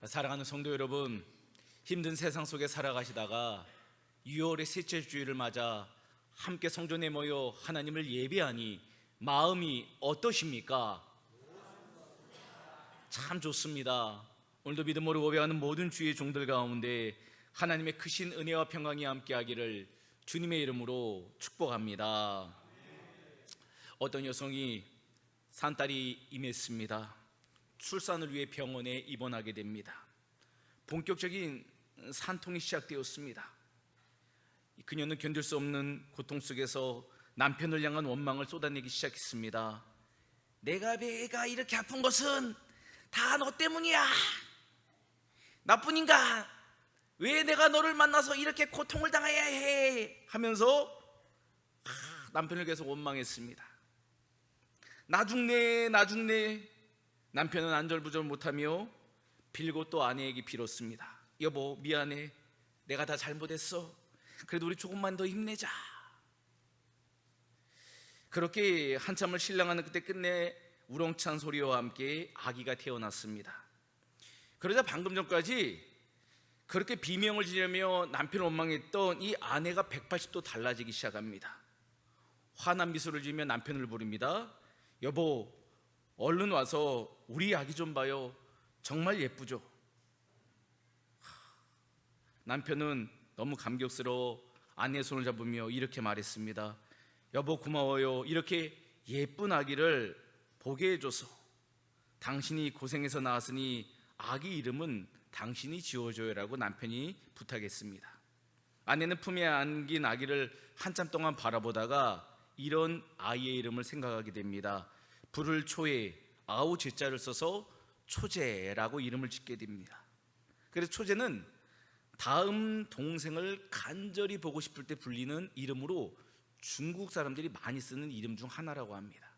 사랑하는 성도 여러분, 힘든 세상 속에 살아가시다가 6월의 셋째 주일을 맞아 함께 성전에 모여 하나님을 예배하니 마음이 어떠십니까? 참 좋습니다. 오늘도 믿음으로 고백하는 모든 주의 종들 가운데 하나님의 크신 은혜와 평강이 함께하기를 주님의 이름으로 축복합니다. 어떤 여성이 산딸이 임했습니다. 출산을 위해 병원에 입원하게 됩니다. 본격적인 산통이 시작되었습니다. 그녀는 견딜 수 없는 고통 속에서 남편을 향한 원망을 쏟아내기 시작했습니다. 내가 배가 이렇게 아픈 것은 다 너 때문이야. 나뿐인가? 왜 내가 너를 만나서 이렇게 고통을 당해야 해? 하면서 남편을 계속 원망했습니다. 나 죽네. 남편은 안절부절 못하며 빌고 또 아내에게 빌었습니다. 여보, 미안해. 내가 다 잘못했어. 그래도 우리 조금만 더 힘내자. 그렇게 한참을 신랑하는 그때 끝내 우렁찬 소리와 함께 아기가 태어났습니다. 그러자 방금 전까지 그렇게 비명을 지르며 남편을 원망했던 이 아내가 180도 달라지기 시작합니다. 환한 미소를 지으며 남편을 부릅니다. 여보, 얼른 와서 우리 아기 좀 봐요. 정말 예쁘죠? 남편은 너무 감격스러워 아내의 손을 잡으며 이렇게 말했습니다. 여보, 고마워요. 이렇게 예쁜 아기를 보게 해줘서. 당신이 고생해서 낳았으니 아기 이름은 당신이 지어줘요 라고 남편이 부탁했습니다. 아내는 품에 안긴 아기를 한참 동안 바라보다가 이런 아이의 이름을 생각하게 됩니다. 불을 초에 아우 제자를 써서 초제라고 이름을 짓게 됩니다. 그래서 초제는 다음 동생을 간절히 보고 싶을 때 불리는 이름으로 중국 사람들이 많이 쓰는 이름 중 하나라고 합니다.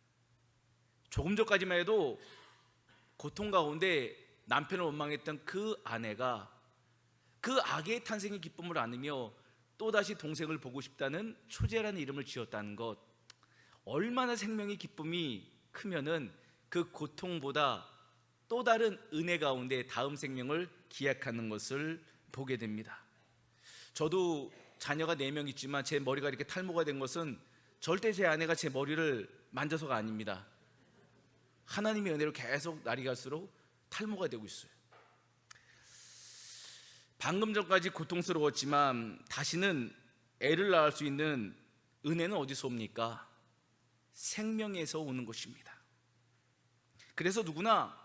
조금 전까지만 해도 고통 가운데 남편을 원망했던 그 아내가 그 아기의 탄생의 기쁨을 안으며 또다시 동생을 보고 싶다는 초제라는 이름을 지었다는 것, 얼마나 생명의 기쁨이 크면은 그 고통보다 또 다른 은혜 가운데 다음 생명을 기약하는 것을 보게 됩니다. 저도 자녀가 4명 있지만 제 머리가 이렇게 탈모가 된 것은 절대 제 아내가 제 머리를 만져서가 아닙니다. 하나님의 은혜로 계속 날이 갈수록 탈모가 되고 있어요. 방금 전까지 고통스러웠지만 다시는 애를 낳을 수 있는 은혜는 어디서 옵니까? 생명에서 오는 것입니다. 그래서 누구나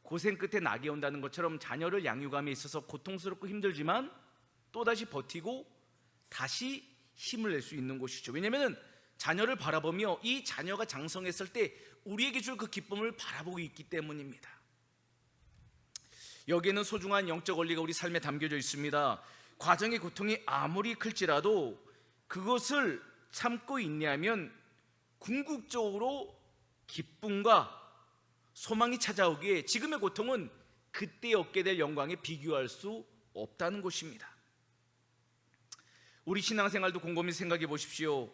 고생 끝에 낙이 온다는 것처럼 자녀를 양육함에 있어서 고통스럽고 힘들지만 또다시 버티고 다시 힘을 낼 수 있는 것이죠. 왜냐하면 자녀를 바라보며 이 자녀가 장성했을 때 우리에게 줄 그 기쁨을 바라보고 있기 때문입니다. 여기에는 소중한 영적 원리가 우리 삶에 담겨져 있습니다. 과정의 고통이 아무리 클지라도 그것을 참고 인내하면 궁극적으로 기쁨과 소망이 찾아오기에 지금의 고통은 그때 얻게 될 영광에 비교할 수 없다는 것입니다. 우리 신앙생활도 곰곰이 생각해 보십시오.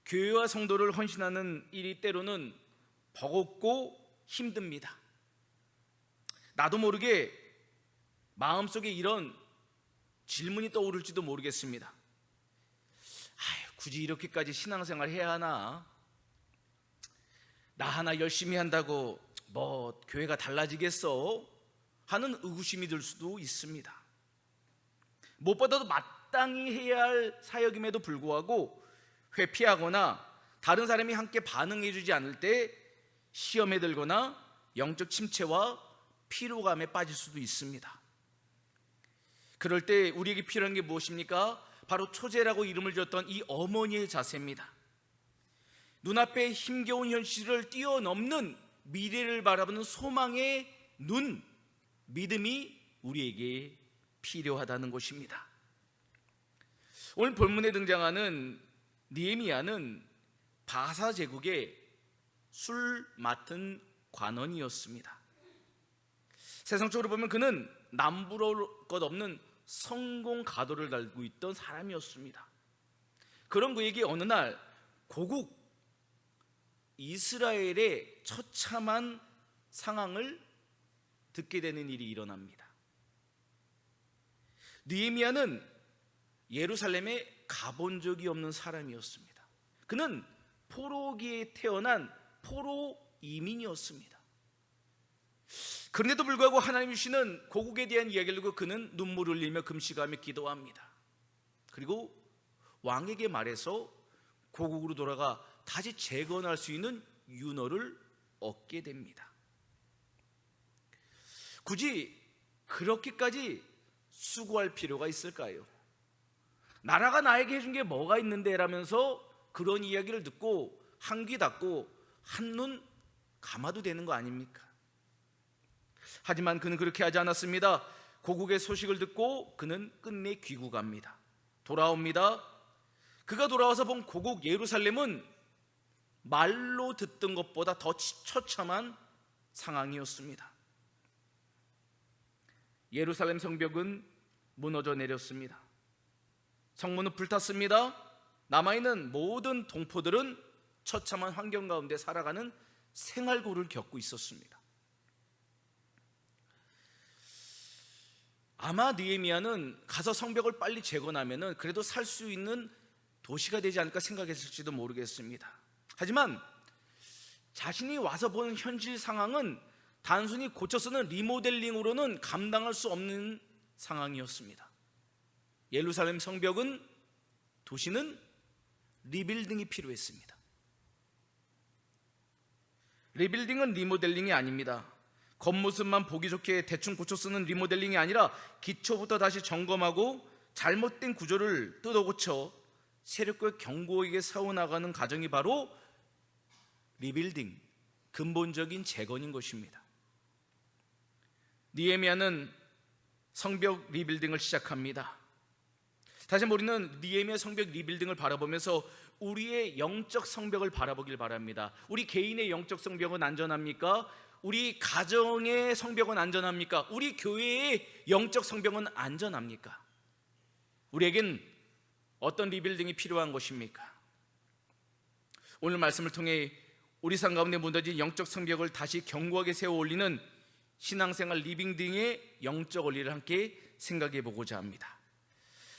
교회와 성도를 헌신하는 일이 때로는 버겁고 힘듭니다. 나도 모르게 마음속에 이런 질문이 떠오를지도 모르겠습니다. 굳이 이렇게까지 신앙생활 해야 하나? 나 하나 열심히 한다고 뭐 교회가 달라지겠어? 하는 의구심이 들 수도 있습니다. 무엇보다도 마땅히 해야 할 사역임에도 불구하고 회피하거나 다른 사람이 함께 반응해 주지 않을 때 시험에 들거나 영적 침체와 피로감에 빠질 수도 있습니다. 그럴 때 우리에게 필요한 게 무엇입니까? 바로 초제라고 이름을 지었던 이 어머니의 자세입니다. 눈앞에 힘겨운 현실을 뛰어넘는 미래를 바라보는 소망의 눈, 믿음이 우리에게 필요하다는 것입니다. 오늘 본문에 등장하는 느헤미야는 바사 제국의 술 맡은 관원이었습니다. 세상적으로 보면 그는 남부러울 것 없는 성공 가도를 달고 있던 사람이었습니다. 그런 그에게 어느 날 고국 이스라엘의 처참한 상황을 듣게 되는 일이 일어납니다. 느헤미야는 예루살렘에 가본 적이 없는 사람이었습니다. 그는 포로기에 태어난 포로 이민이었습니다. 그런데도 불구하고 하나님 주시는 고국에 대한 이야기를 듣고 그는 눈물을 흘리며 금식하며 기도합니다. 그리고 왕에게 말해서 고국으로 돌아가 다시 재건할 수 있는 윤허를 얻게 됩니다. 굳이 그렇게까지 수고할 필요가 있을까요? 나라가 나에게 해준 게 뭐가 있는데 라면서 그런 이야기를 듣고 한 귀 닫고 한눈 감아도 되는 거 아닙니까? 하지만 그는 그렇게 하지 않았습니다. 고국의 소식을 듣고 그는 끝내 귀국합니다. 돌아옵니다. 그가 돌아와서 본 고국 예루살렘은 말로 듣던 것보다 더 처참한 상황이었습니다. 예루살렘 성벽은 무너져 내렸습니다. 성문은 불탔습니다. 남아있는 모든 동포들은 처참한 환경 가운데 살아가는 생활고를 겪고 있었습니다. 아마 느헤미야는 가서 성벽을 빨리 재건하면 그래도 살 수 있는 도시가 되지 않을까 생각했을지도 모르겠습니다. 하지만 자신이 와서 본 현실 상황은 단순히 고쳐 쓰는 리모델링으로는 감당할 수 없는 상황이었습니다. 예루살렘 성벽은, 도시는 리빌딩이 필요했습니다. 리빌딩은 리모델링이 아닙니다. 겉모습만 보기 좋게 대충 고쳐 쓰는 리모델링이 아니라 기초부터 다시 점검하고 잘못된 구조를 뜯어 고쳐 세력과 경고에게 세워나가는 과정이 바로 리빌딩, 근본적인 재건인 것입니다. 느헤미야는 성벽 리빌딩을 시작합니다. 다시 우리는 느헤미야 성벽 리빌딩을 바라보면서 우리의 영적 성벽을 바라보길 바랍니다. 우리 개인의 영적 성벽은 안전합니까? 우리 가정의 성벽은 안전합니까? 우리 교회의 영적 성벽은 안전합니까? 우리에겐 어떤 리빌딩이 필요한 것입니까? 오늘 말씀을 통해 우리 삶 가운데 무너진 영적 성벽을 다시 견고하게 세워 올리는 신앙생활 리빙딩의 영적 원리를 함께 생각해 보고자 합니다.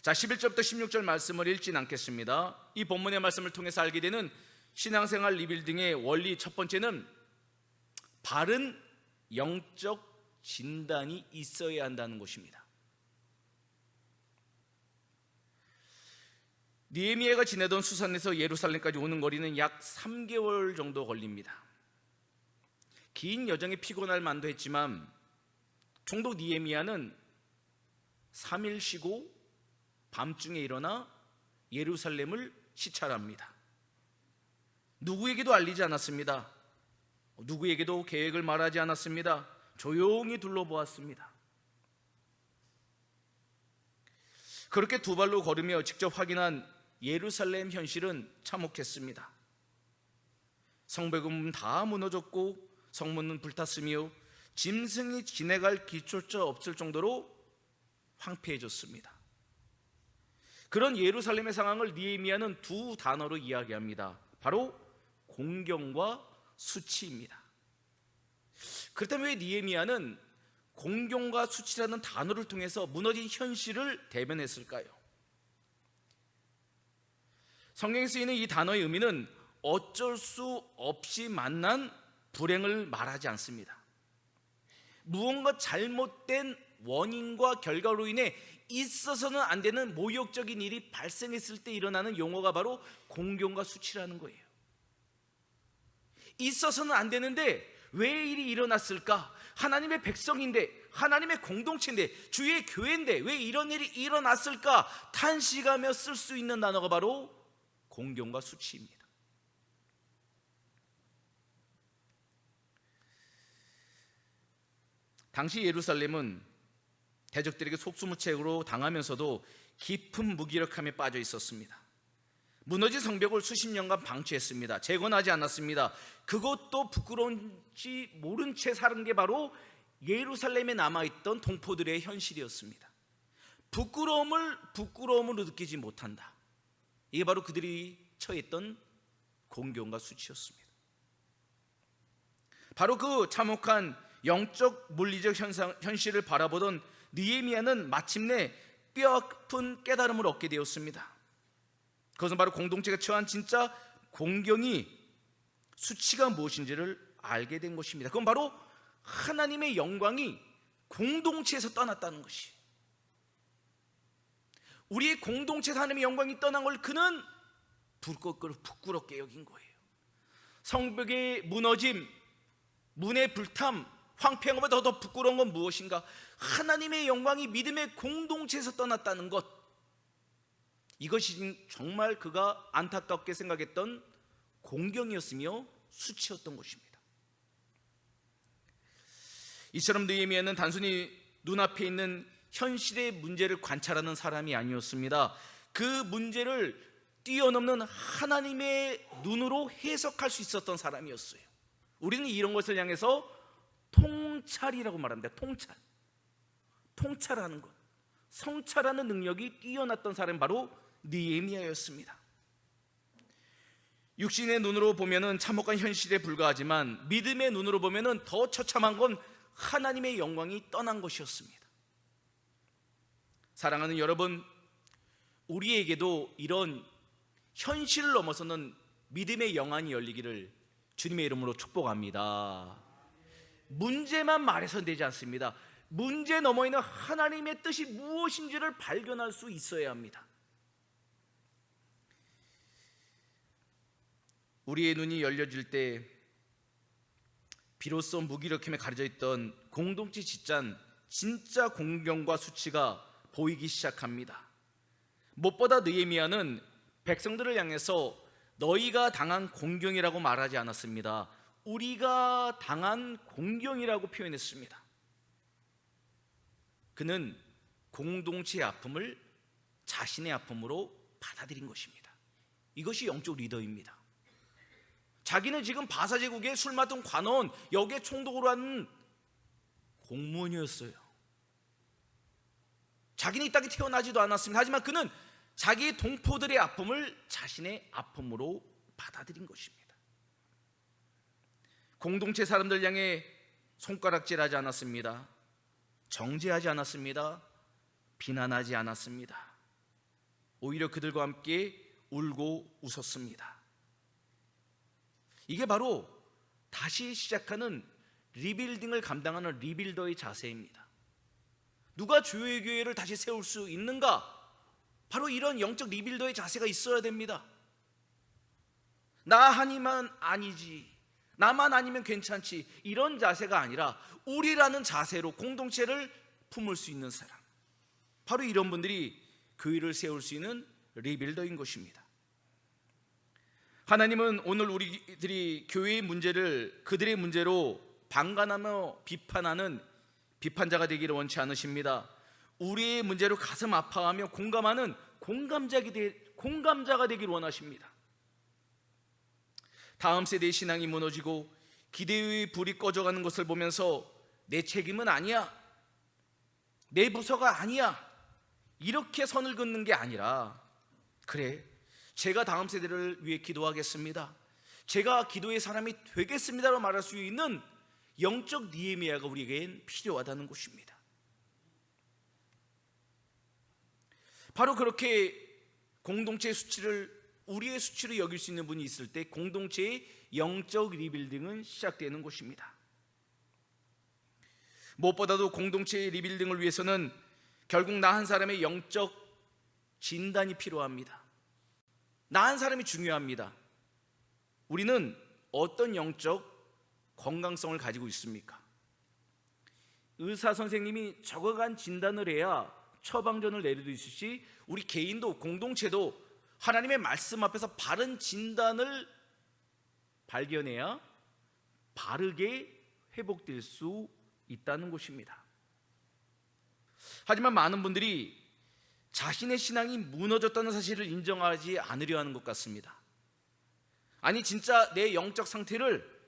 자, 11절부터 16절 말씀을 읽진 않겠습니다. 이 본문의 말씀을 통해서 알게 되는 신앙생활 리빌딩의 원리 첫 번째는 바른 영적 진단이 있어야 한다는 것입니다. 느헤미야가 지내던 수산에서 예루살렘까지 오는 거리는 약 3개월 정도 걸립니다. 긴 여정에 피곤할 만도 했지만 총독 느헤미야는 3일 쉬고 밤중에 일어나 예루살렘을 시찰합니다. 누구에게도 알리지 않았습니다. 누구에게도 계획을 말하지 않았습니다. 조용히 둘러보았습니다. 그렇게 두 발로 걸으며 직접 확인한 예루살렘 현실은 참혹했습니다. 성벽은 다 무너졌고 성문은 불탔으며 짐승이 지나갈 길조차 없을 정도로 황폐해졌습니다. 그런 예루살렘의 상황을 느헤미야는 두 단어로 이야기합니다. 바로 공경과 수치입니다. 그렇다면 왜 느헤미야는 공경과 수치라는 단어를 통해서 무너진 현실을 대변했을까요? 성경에 쓰이는 이 단어의 의미는 어쩔 수 없이 만난 불행을 말하지 않습니다. 무언가 잘못된 원인과 결과로 인해 있어서는 안 되는 모욕적인 일이 발생했을 때 일어나는 용어가 바로 공경과 수치라는 거예요. 있어서는 안 되는데 왜 일이 일어났을까? 하나님의 백성인데, 하나님의 공동체인데, 주의 교회인데 왜 이런 일이 일어났을까? 탄식하며 쓸 수 있는 단어가 바로 공경과 수치입니다. 당시 예루살렘은 대적들에게 속수무책으로 당하면서도 깊은 무기력함에 빠져 있었습니다. 무너진 성벽을 수십 년간 방치했습니다. 재건하지 않았습니다. 그것도 부끄러운지 모른 채 사는 게 바로 예루살렘에 남아있던 동포들의 현실이었습니다. 부끄러움으로 느끼지 못한다. 이게 바로 그들이 처했던 공경과 수치였습니다. 바로 그 참혹한 영적 물리적 현실을 바라보던 느헤미야는 마침내 뼈아픈 깨달음을 얻게 되었습니다. 그것은 바로 공동체가 처한 진짜 공경이 수치가 무엇인지를 알게 된 것입니다. 그건 바로 하나님의 영광이 공동체에서 떠났다는 것이, 우리의 공동체에서 하나님의 영광이 떠난 걸 그는 부끄럽게 여긴 거예요. 성벽의 무너짐, 문의 불탐, 황폐한 것보다 더 부끄러운 건 무엇인가? 하나님의 영광이 믿음의 공동체에서 떠났다는 것, 이것이 정말 그가 안타깝게 생각했던 공경이었으며 수치였던 것입니다. 이처럼 느헤미야는 단순히 눈앞에 있는 현실의 문제를 관찰하는 사람이 아니었습니다. 그 문제를 뛰어넘는 하나님의 눈으로 해석할 수 있었던 사람이었어요. 우리는 이런 것을 향해서 통찰이라고 말합니다. 통찰하는 것, 성찰하는 능력이 뛰어났던 사람이 바로 느헤미야였습니다. 육신의 눈으로 보면은 참혹한 현실에 불과하지만 믿음의 눈으로 보면은 더 처참한 건 하나님의 영광이 떠난 것이었습니다. 사랑하는 여러분, 우리에게도 이런 현실을 넘어서는 믿음의 영안이 열리기를 주님의 이름으로 축복합니다. 문제만 말해서는 되지 않습니다. 문제 너머에 있는 하나님의 뜻이 무엇인지를 발견할 수 있어야 합니다. 우리의 눈이 열려질 때 비로소 무기력함에 가려져 있던 공동체 진짜 공경과 수치가 보이기 시작합니다. 무엇보다 느헤미야는 백성들을 향해서 너희가 당한 공경이라고 말하지 않았습니다. 우리가 당한 공경이라고 표현했습니다. 그는 공동체의 아픔을 자신의 아픔으로 받아들인 것입니다. 이것이 영적 리더입니다. 자기는 지금 바사제국의 술 맡은 관원, 역의 총독으로 하는 공무원이었어요. 자기는 이 땅에 태어나지도 않았습니다. 하지만 그는 자기 동포들의 아픔을 자신의 아픔으로 받아들인 것입니다. 공동체 사람들 향해 손가락질하지 않았습니다. 정죄하지 않았습니다. 비난하지 않았습니다. 오히려 그들과 함께 울고 웃었습니다. 이게 바로 다시 시작하는 리빌딩을 감당하는 리빌더의 자세입니다. 누가 주의 교회를 다시 세울 수 있는가? 바로 이런 영적 리빌더의 자세가 있어야 됩니다. 나 아니면 아니지, 나만 아니면 괜찮지, 이런 자세가 아니라 우리라는 자세로 공동체를 품을 수 있는 사람, 바로 이런 분들이 교회를 세울 수 있는 리빌더인 것입니다. 하나님은 오늘 우리들이 교회의 문제를 그들의 문제로 방관하며 비판하는 비판자가 되기를 원치 않으십니다. 우리의 문제로 가슴 아파하며 공감하는 공감자가 되기를 원하십니다. 다음 세대의 신앙이 무너지고 기대의 불이 꺼져가는 것을 보면서 내 책임은 아니야, 내 부서가 아니야, 이렇게 선을 긋는 게 아니라, 그래, 제가 다음 세대를 위해 기도하겠습니다, 제가 기도의 사람이 되겠습니다라고 말할 수 있는 영적 느헤미야가 우리에겐 필요하다는 것입니다. 바로 그렇게 공동체의 수치를 우리의 수치로 여길 수 있는 분이 있을 때 공동체의 영적 리빌딩은 시작되는 것입니다. 무엇보다도 공동체의 리빌딩을 위해서는 결국 나 한 사람의 영적 진단이 필요합니다. 나 한 사람이 중요합니다. 우리는 어떤 영적 건강성을 가지고 있습니까? 의사 선생님이 적어간 진단을 해야 처방전을 내려주시지, 우리 개인도 공동체도 하나님의 말씀 앞에서 바른 진단을 발견해야 바르게 회복될 수 있다는 것입니다. 하지만 많은 분들이 자신의 신앙이 무너졌다는 사실을 인정하지 않으려 하는 것 같습니다. 아니, 진짜 내 영적 상태를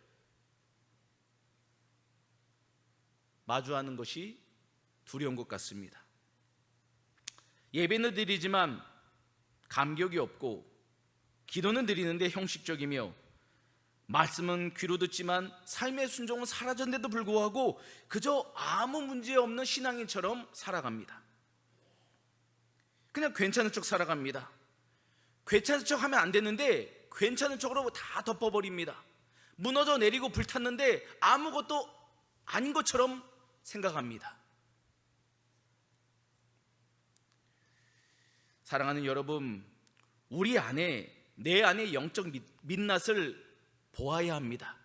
마주하는 것이 두려운 것 같습니다. 예배는 드리지만 감격이 없고, 기도는 드리는데 형식적이며, 말씀은 귀로 듣지만 삶의 순종은 사라졌는데도 불구하고 그저 아무 문제 없는 신앙인처럼 살아갑니다. 그냥 괜찮은 척 살아갑니다. 괜찮은 척 하면 안 되는데 괜찮은 척으로 다 덮어버립니다. 무너져 내리고 불탔는데 아무것도 아닌 것처럼 생각합니다. 사랑하는 여러분, 우리 안에, 내 안에 영적 민낯을 보아야 합니다.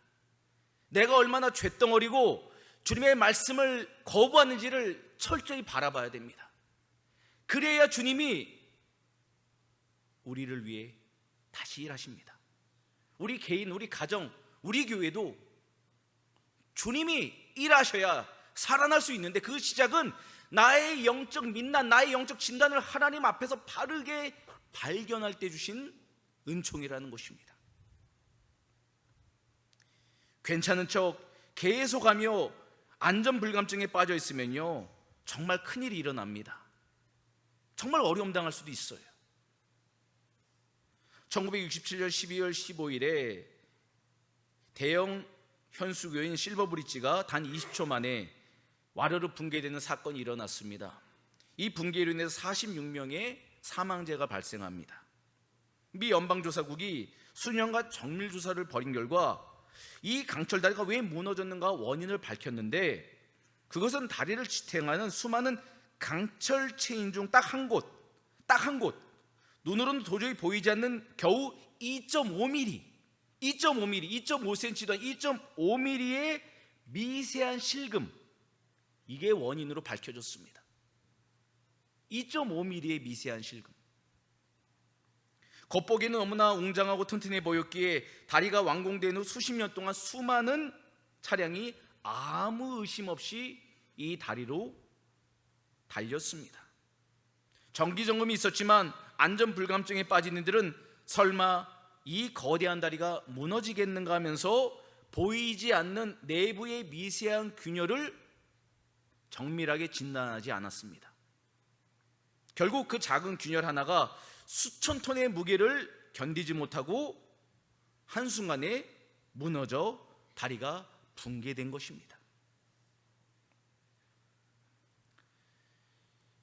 내가 얼마나 쇳덩어리고 주님의 말씀을 거부하는지를 철저히 바라봐야 됩니다. 그래야 주님이 우리를 위해 다시 일하십니다. 우리 개인, 우리 가정, 우리 교회도 주님이 일하셔야 살아날 수 있는데, 그 시작은 나의 영적 민난, 나의 영적 진단을 하나님 앞에서 바르게 발견할 때 주신 은총이라는 것입니다. 괜찮은 척 계속하며 안전불감증에 빠져 있으면요, 정말 큰일이 일어납니다. 정말 어려움 당할 수도 있어요. 1967년 12월 15일에 대형 현수교인 실버브릿지가 단 20초 만에 와르르 붕괴되는 사건이 일어났습니다. 이 붕괴로 인해서 46명의 사망자가 발생합니다. 미 연방조사국이 수년간 정밀조사를 벌인 결과 이 강철다리가 왜 무너졌는가 원인을 밝혔는데, 그것은 다리를 지탱하는 수많은 강철 체인 중 딱 한 곳, 눈으로는 도저히 보이지 않는 겨우 2.5mm, 2.5cm도 아니고 2.5mm의 미세한 실금, 이게 원인으로 밝혀졌습니다. 2.5mm의 미세한 실금. 겉보기에는 너무나 웅장하고 튼튼해 보였기에 다리가 완공된 후 수십 년 동안 수많은 차량이 아무 의심 없이 이 다리로 달렸습니다. 정기점검이 있었지만 안전불감증에 빠진 이들은 설마 이 거대한 다리가 무너지겠는가 하면서 보이지 않는 내부의 미세한 균열을 정밀하게 진단하지 않았습니다. 결국 그 작은 균열 하나가 수천 톤의 무게를 견디지 못하고 한순간에 무너져 다리가 붕괴된 것입니다.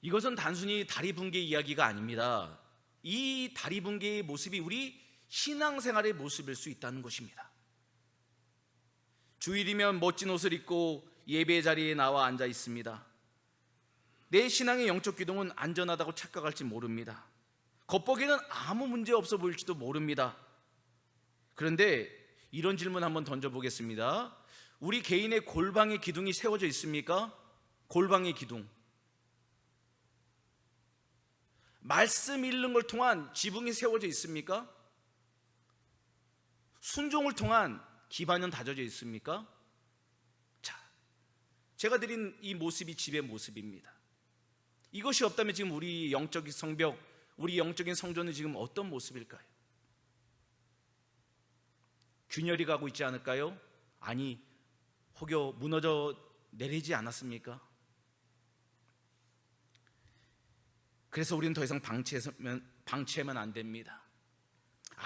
이것은 단순히 다리 붕괴 이야기가 아닙니다. 이 다리 붕괴의 모습이 우리 신앙생활의 모습일 수 있다는 것입니다. 주일이면 멋진 옷을 입고 예배 자리에 나와 앉아 있습니다. 내 신앙의 영적 기둥은 안전하다고 착각할지 모릅니다. 겉보기에는 아무 문제 없어 보일지도 모릅니다. 그런데 이런 질문 한번 던져보겠습니다. 우리 개인의 골방의 기둥이 세워져 있습니까? 골방의 기둥. 말씀 읽는 걸 통한 지붕이 세워져 있습니까? 순종을 통한 기반은 다져져 있습니까? 자, 제가 드린 이 모습이 집의 모습입니다. 이것이 없다면 지금 우리 영적인 성벽, 우리 영적인 성전은 지금 어떤 모습일까요? 균열이 가고 있지 않을까요? 아니, 혹여 무너져 내리지 않았습니까? 그래서 우리는 더 이상 방치하면 안 됩니다.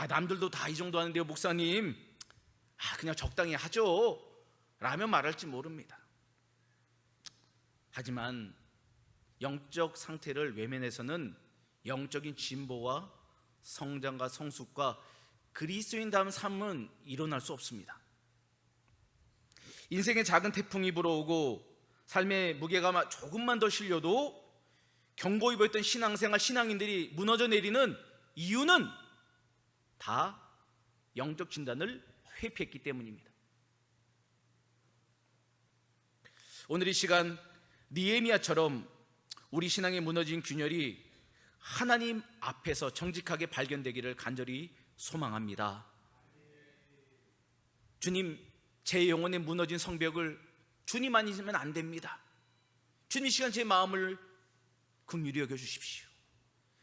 남들도 다 이 정도 하는데요, 목사님. 그냥 적당히 하죠 라면 말할지 모릅니다. 하지만 영적 상태를 외면해서는 영적인 진보와 성장과 성숙과 그리스도인다운 삶은 일어날 수 없습니다. 인생의 작은 태풍이 불어오고 삶의 무게가 조금만 더 실려도 견고히 보였던 신앙생활, 신앙인들이 무너져 내리는 이유는 다 영적 진단을 회피했기 때문입니다. 오늘 이 시간 느헤미야처럼 우리 신앙에 무너진 균열이 하나님 앞에서 정직하게 발견되기를 간절히 소망합니다. 주님, 제 영혼에 무너진 성벽을 주님 아니시면 안 됩니다. 주님, 이 시간 제 마음을 긍휼히 여겨 주십시오.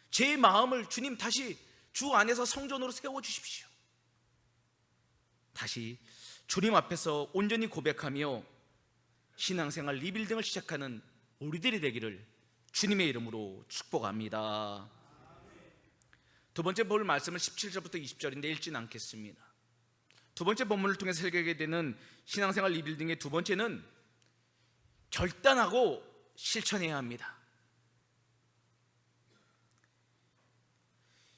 제 마음을 주님 다시 주 안에서 성전으로 세워주십시오. 다시 주님 앞에서 온전히 고백하며 신앙생활 리빌딩을 시작하는 우리들이 되기를 주님의 이름으로 축복합니다. 두 번째 볼 말씀은 17절부터 20절인데 읽지는 않겠습니다. 두 번째 본문을 통해서 설교하게 되는 신앙생활 리빌딩의 두 번째는 결단하고 실천해야 합니다.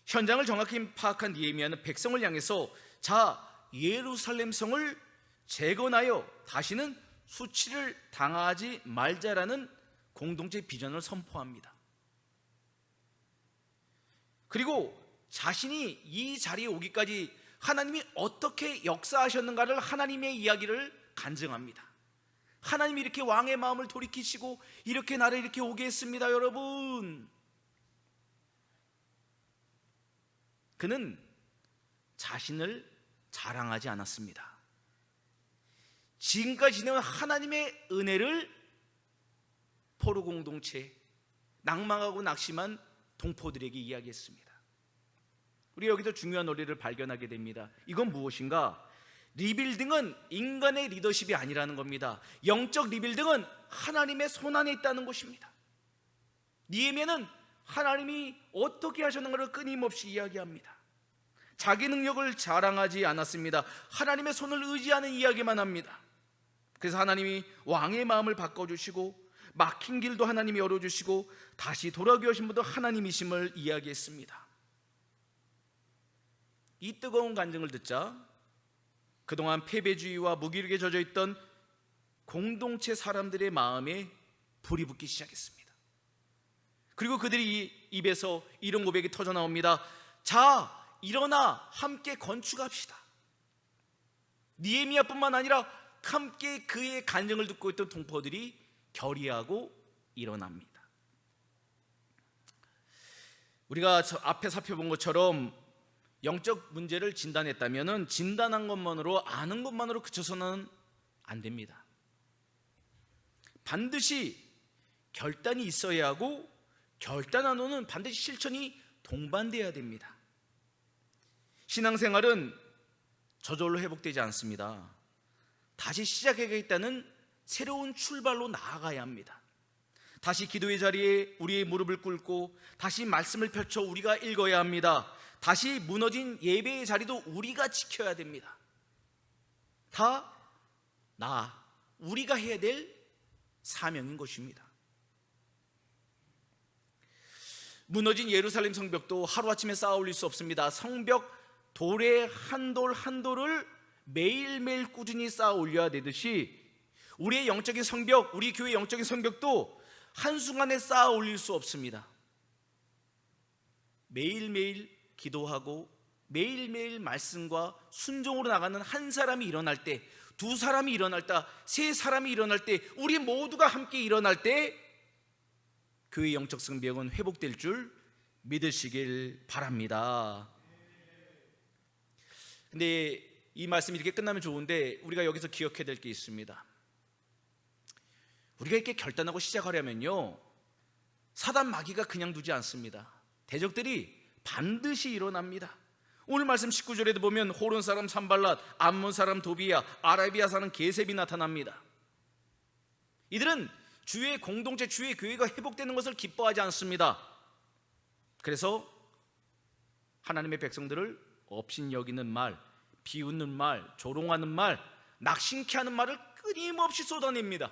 현장을 정확히 파악한 느헤미야는 백성을 향해서 자, 예루살렘 성을 재건하여 다시는 수치를 당하지 말자라는 공동체 비전을 선포합니다. 그리고 자신이 이 자리에 오기까지 하나님이 어떻게 역사하셨는가를 하나님의 이야기를 간증합니다. 하나님이 이렇게 왕의 마음을 돌이키시고 이렇게 나를 이렇게 오게 했습니다. 여러분, 그는 자신을 자랑하지 않았습니다. 지금까지 지내온 하나님의 은혜를 포로 공동체, 낭망하고 낙심한 동포들에게 이야기했습니다. 우리 여기서 중요한 원리를 발견하게 됩니다. 이건 무엇인가? 리빌딩은 인간의 리더십이 아니라는 겁니다. 영적 리빌딩은 하나님의 손안에 있다는 것입니다. 느헤미야는 하나님이 어떻게 하셨는가를 끊임없이 이야기합니다. 자기 능력을 자랑하지 않았습니다. 하나님의 손을 의지하는 이야기만 합니다. 그래서 하나님이 왕의 마음을 바꿔주시고 막힌 길도 하나님이 열어주시고 다시 돌아오게 하신 분도 하나님이심을 이야기했습니다. 이 뜨거운 간증을 듣자 그동안 패배주의와 무기력에 젖어있던 공동체 사람들의 마음에 불이 붙기 시작했습니다. 그리고 그들이 입에서 이런 고백이 터져나옵니다. 자, 일어나 함께 건축합시다. 느헤미야뿐만 아니라 함께 그의 간증을 듣고 있던 동포들이 결의하고 일어납니다. 우리가 앞에 살펴본 것처럼 영적 문제를 진단했다면 진단한 것만으로, 아는 것만으로 그쳐서는 안 됩니다. 반드시 결단이 있어야 하고, 결단한 후는 반드시 실천이 동반돼야 됩니다. 신앙생활은 저절로 회복되지 않습니다. 다시 시작하겠다는 새로운 출발로 나아가야 합니다. 다시 기도의 자리에 우리의 무릎을 꿇고 다시 말씀을 펼쳐 우리가 읽어야 합니다. 다시 무너진 예배의 자리도 우리가 지켜야 됩니다. 다 우리가 해야 될 사명인 것입니다. 무너진 예루살렘 성벽도 하루아침에 쌓아 올릴 수 없습니다. 성벽 돌의 한 돌 한 돌을 매일매일 꾸준히 쌓아 올려야 되듯이 우리의 영적인 성벽, 우리 교회의 영적인 성벽도 한순간에 쌓아 올릴 수 없습니다. 매일매일 기도하고 매일매일 말씀과 순종으로 나가는 한 사람이 일어날 때, 두 사람이 일어날 때, 세 사람이 일어날 때, 우리 모두가 함께 일어날 때 교회의 영적 성벽은 회복될 줄 믿으시길 바랍니다. 근데 이 말씀이 이렇게 끝나면 좋은데 우리가 여기서 기억해야 될 게 있습니다. 우리가 이렇게 결단하고 시작하려면요, 사단 마귀가 그냥 두지 않습니다. 대적들이 반드시 일어납니다. 오늘 말씀 19절에도 보면 호론 사람 산발랏, 암몬 사람 도비야, 아라비아 사람 게셈이 나타납니다. 이들은 주의 공동체, 주의 교회가 회복되는 것을 기뻐하지 않습니다. 그래서 하나님의 백성들을 업신여기는 말, 비웃는 말, 조롱하는 말, 낙심케 하는 말을 끊임없이 쏟아냅니다.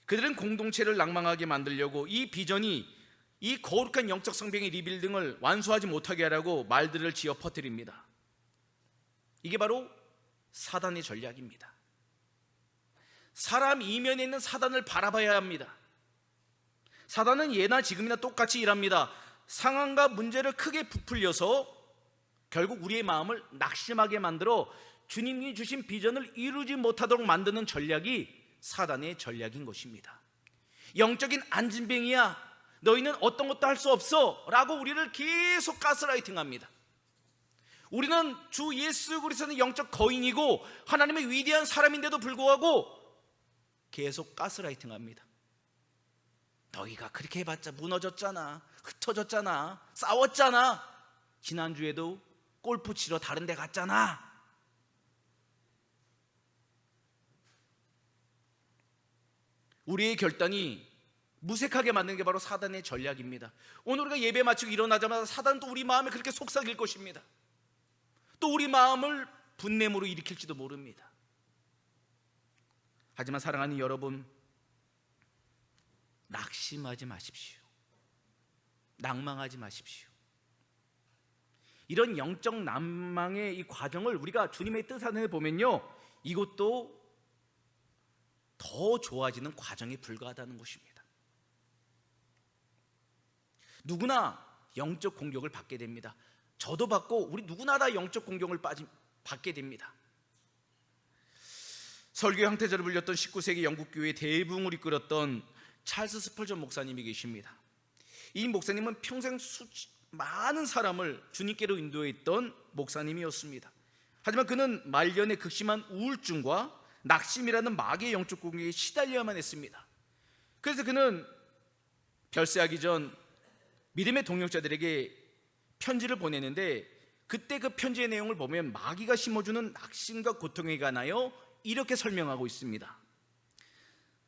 그들은 공동체를 낭망하게 만들려고 이 비전이, 이 거룩한 영적 성벽의 리빌딩을 완수하지 못하게 하라고 말들을 지어 퍼뜨립니다. 이게 바로 사단의 전략입니다. 사람 이면에 있는 사단을 바라봐야 합니다. 사단은 예나 지금이나 똑같이 일합니다. 상황과 문제를 크게 부풀려서 결국 우리의 마음을 낙심하게 만들어 주님이 주신 비전을 이루지 못하도록 만드는 전략이 사단의 전략인 것입니다. 영적인 안진뱅이야, 너희는 어떤 것도 할 수 없어 라고 우리를 계속 가스라이팅합니다. 우리는 주 예수 그리스도는 영적 거인이고 하나님의 위대한 사람인데도 불구하고 계속 가스라이팅합니다. 너희가 그렇게 해봤자 무너졌잖아, 흩어졌잖아, 싸웠잖아, 지난주에도 골프 치러 다른 데 갔잖아. 우리의 결단이 무색하게 만드는 게 바로 사단의 전략입니다. 오늘 우리가 예배 마치고 일어나자마자 사단은 또 우리 마음에 그렇게 속삭일 것입니다. 또 우리 마음을 분냄으로 일으킬지도 모릅니다. 하지만 사랑하는 여러분, 낙심하지 마십시오. 낭망하지 마십시오. 이런 영적 난망의 이 과정을 우리가 주님의 뜻 안에 보면요, 이것도 더 좋아지는 과정에 불과하다는 것입니다. 누구나 영적 공격을 받게 됩니다. 저도 받고 우리 누구나 다 영적 공격을 받게 됩니다. 설교 형태자를 불렸던 19세기 영국 교회의 대붕을 이끌었던 찰스 스펄전 목사님이 계십니다. 이 목사님은 평생 많은 사람을 주님께로 인도했던 목사님이었습니다. 하지만 그는 말년에 극심한 우울증과 낙심이라는 마귀의 영적 공격에 시달려야만 했습니다. 그래서 그는 별세하기 전 믿음의 동역자들에게 편지를 보내는데, 그때 그 편지의 내용을 보면 마귀가 심어주는 낙심과 고통에 관하여 이렇게 설명하고 있습니다.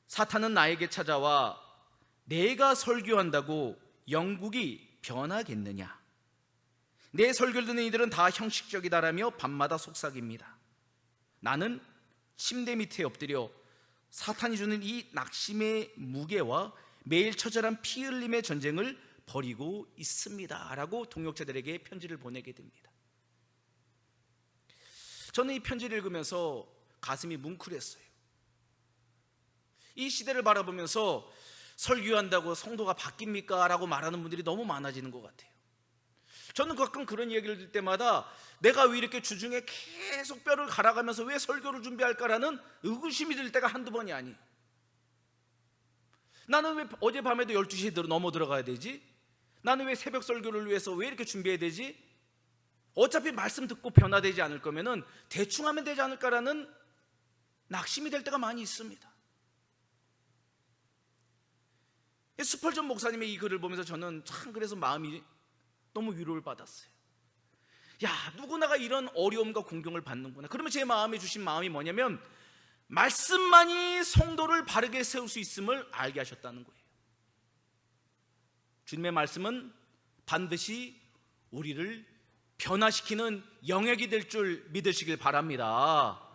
사탄은 나에게 찾아와 내가 설교한다고 영국이 변하겠느냐, 내 설교를 듣는 이들은 다 형식적이다라며 밤마다 속삭입니다. 나는 침대 밑에 엎드려 사탄이 주는 이 낙심의 무게와 매일 처절한 피 흘림의 전쟁을 벌이고 있습니다 라고 동역자들에게 편지를 보내게 됩니다. 저는 이 편지를 읽으면서 가슴이 뭉클했어요. 이 시대를 바라보면서 설교한다고 성도가 바뀝니까? 라고 말하는 분들이 너무 많아지는 것 같아요. 저는 가끔 그런 얘기를 들을 때마다 내가 왜 이렇게 주중에 계속 뼈를 갈아가면서 왜 설교를 준비할까라는 의구심이 들 때가 한두 번이 아니에요. 나는 왜 어젯밤에도 12시에 넘어 들어가야 되지? 나는 왜 새벽 설교를 위해서 왜 이렇게 준비해야 되지? 어차피 말씀 듣고 변화되지 않을 거면은 대충 하면 되지 않을까라는 낙심이 될 때가 많이 있습니다. 스펄전 목사님의 이 글을 보면서 저는 참 그래서 마음이 너무 위로를 받았어요. 야, 누구나가 이런 어려움과 공경을 받는구나. 그러면 제 마음에 주신 마음이 뭐냐면, 말씀만이 성도를 바르게 세울 수 있음을 알게 하셨다는 거예요. 주님의 말씀은 반드시 우리를 변화시키는 영역이 될 줄 믿으시길 바랍니다.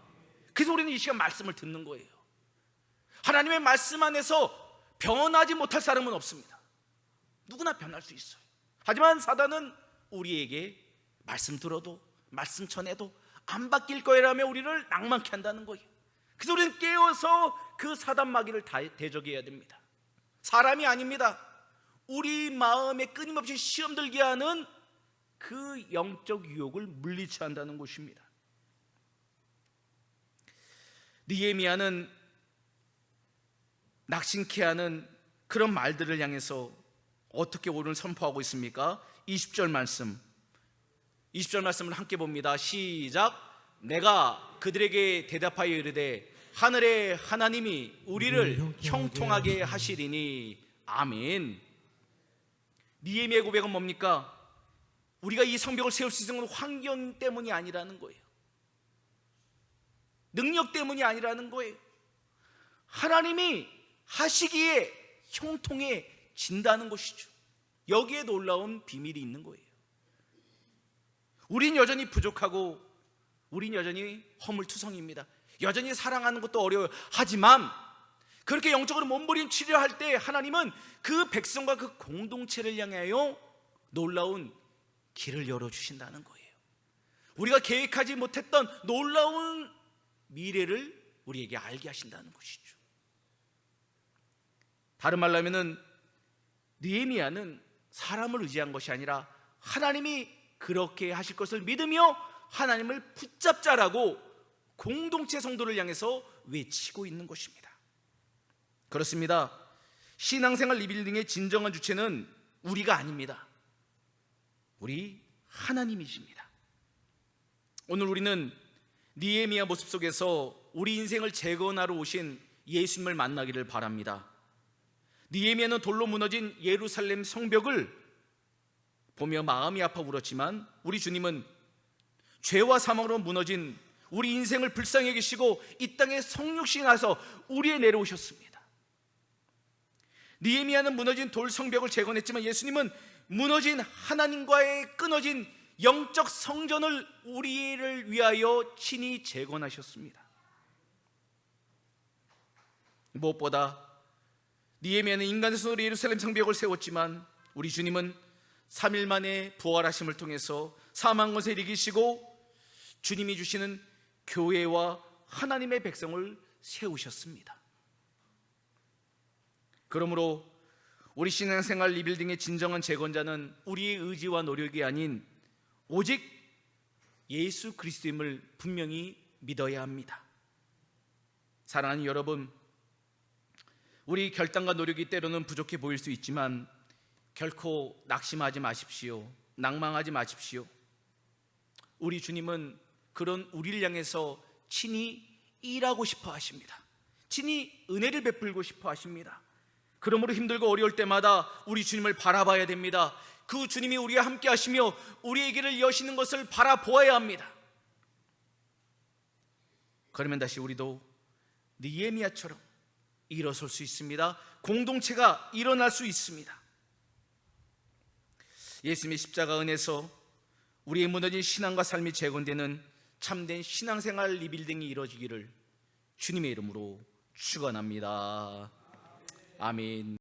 그래서 우리는 이 시간 말씀을 듣는 거예요. 하나님의 말씀 안에서 변하지 못할 사람은 없습니다. 누구나 변할 수 있어요. 하지만 사단은 우리에게 말씀 들어도 말씀 전해도 안 바뀔 거라며 우리를 낭만케 한다는 거예요. 그래서 우리는 깨어서 그 사단 마귀를 대적해야 됩니다. 사람이 아닙니다. 우리 마음에 끊임없이 시험 들게 하는 그 영적 유혹을 물리쳐야 한다는 것입니다. 느헤미야는 낙심케 하는 그런 말들을 향해서 어떻게 오늘 선포하고 있습니까? 20절 말씀을 함께 봅니다. 시작. 내가 그들에게 대답하여 이르되 하늘의 하나님이 우리를 형통하게 하시리니 아멘. 느헤미야의 고백은 뭡니까? 우리가 이 성벽을 세울 수 있는 건 환경 때문이 아니라는 거예요. 능력 때문이 아니라는 거예요. 하나님이 하시기에 형통해진다는 것이죠. 여기에 놀라운 비밀이 있는 거예요. 우린 여전히 부족하고 우린 여전히 허물투성입니다. 여전히 사랑하는 것도 어려워요. 하지만 그렇게 영적으로 몸부림치려 할 때 하나님은 그 백성과 그 공동체를 향하여 놀라운 길을 열어주신다는 거예요. 우리가 계획하지 못했던 놀라운 미래를 우리에게 알게 하신다는 것이죠. 다른 말로 하면은 느헤미야는 사람을 의지한 것이 아니라 하나님이 그렇게 하실 것을 믿으며 하나님을 붙잡자라고 공동체 성도를 향해서 외치고 있는 것입니다. 그렇습니다. 신앙생활 리빌딩의 진정한 주체는 우리가 아닙니다. 우리 하나님이십니다. 오늘 우리는 느헤미야 모습 속에서 우리 인생을 재건하러 오신 예수님을 만나기를 바랍니다. 느헤미야는 돌로 무너진 예루살렘 성벽을 보며 마음이 아파 울었지만 우리 주님은 죄와 사망으로 무너진 우리 인생을 불쌍히 여기시고 이 땅에 성육신이 나서 우리에 내려오셨습니다. 느헤미야는 무너진 돌 성벽을 재건했지만 예수님은 무너진 하나님과의 끊어진 영적 성전을 우리를 위하여 친히 재건하셨습니다. 무엇보다 느헤미야는 인간의 손으로 예루살렘 성벽을 세웠지만 우리 주님은 3일 만에 부활하심을 통해서 사망 권세를 이기시고 주님이 주시는 교회와 하나님의 백성을 세우셨습니다. 그러므로 우리 신앙생활 리빌딩의 진정한 재건자는 우리의 의지와 노력이 아닌 오직 예수 그리스도임을 분명히 믿어야 합니다. 사랑하는 여러분, 우리 결단과 노력이 때로는 부족해 보일 수 있지만 결코 낙심하지 마십시오. 낭망하지 마십시오. 우리 주님은 그런 우리를 향해서 친히 일하고 싶어 하십니다. 친히 은혜를 베풀고 싶어 하십니다. 그러므로 힘들고 어려울 때마다 우리 주님을 바라봐야 됩니다. 그 주님이 우리와 함께 하시며 우리의 길을 여시는 것을 바라보아야 합니다. 그러면 다시 우리도 느헤미야처럼 일어설 수 있습니다. 공동체가 일어날 수 있습니다. 예수님의 십자가 은혜에서 우리의 무너진 신앙과 삶이 재건되는 참된 신앙생활 리빌딩이 이루어지기를 주님의 이름으로 축원합니다. 아멘.